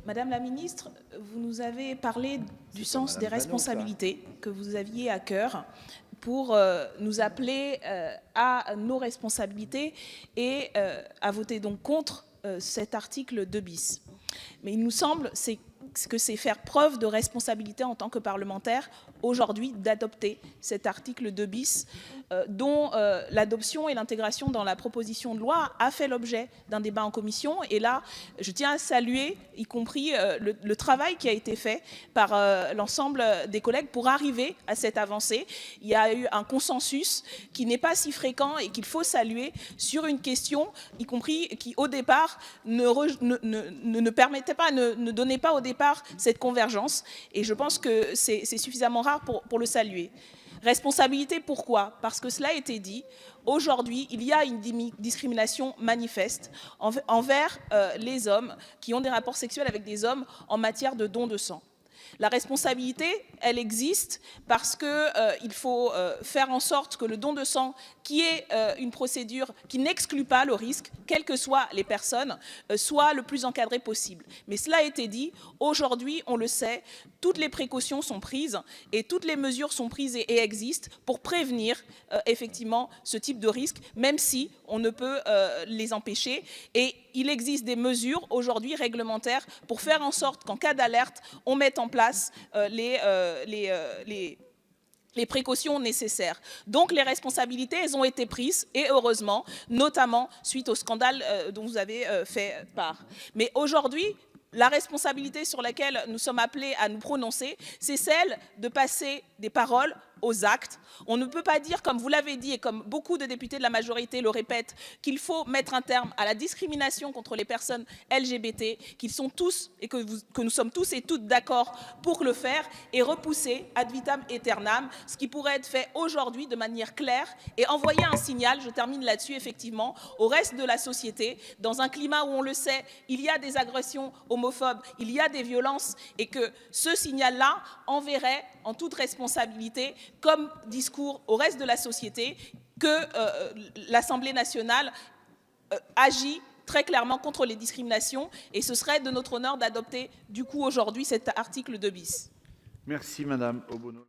Madame la ministre, vous nous avez parlé du sens des responsabilités que vous aviez à cœur pour nous appeler à nos responsabilités et à voter donc contre cet article 2 bis. Mais il nous semble que c'est faire preuve de responsabilité en tant que parlementaire aujourd'hui d'adopter cet article 2 bis dont l'adoption et l'intégration dans la proposition de loi a fait l'objet d'un débat en commission. Et là, je tiens à saluer, y compris le travail qui a été fait par l'ensemble des collègues pour arriver à cette avancée. Il y a eu un consensus qui n'est pas si fréquent et qu'il faut saluer sur une question, y compris qui au départ ne permettait pas, ne donnait pas au départ cette convergence. Et je pense que c'est suffisamment rare pour le saluer. Responsabilité, pourquoi? Parce que cela a été dit, aujourd'hui, il y a une discrimination manifeste envers les hommes qui ont des rapports sexuels avec des hommes en matière de don de sang. La responsabilité, elle existe parce qu'il faut faire en sorte que le don de sang, qui est une procédure qui n'exclut pas le risque, quelles que soient les personnes, soit le plus encadré possible. Mais cela a été dit, aujourd'hui, on le sait, toutes les précautions sont prises et toutes les mesures sont prises et existent pour prévenir effectivement ce type de risque, même si on ne peut les empêcher. Et il existe des mesures aujourd'hui réglementaires pour faire en sorte qu'en cas d'alerte, on mette en place les précautions nécessaires. Donc les responsabilités, elles ont été prises, et heureusement, notamment suite au scandale dont vous avez fait part. Mais aujourd'hui, la responsabilité sur laquelle nous sommes appelés à nous prononcer, c'est celle de passer des paroles aux actes. On ne peut pas dire, comme vous l'avez dit et comme beaucoup de députés de la majorité le répètent, qu'il faut mettre un terme à la discrimination contre les personnes LGBT, qu'ils sont tous et que nous sommes tous et toutes d'accord pour le faire et repousser ad vitam aeternam ce qui pourrait être fait aujourd'hui de manière claire et envoyer un signal, je termine là-dessus effectivement, au reste de la société, dans un climat où on le sait, il y a des agressions homophobes, il y a des violences et que ce signal-là enverrait en toute responsabilité comme discours au reste de la société que l'Assemblée nationale agit très clairement contre les discriminations et ce serait de notre honneur d'adopter du coup aujourd'hui cet article 2 bis. Merci Madame Obono.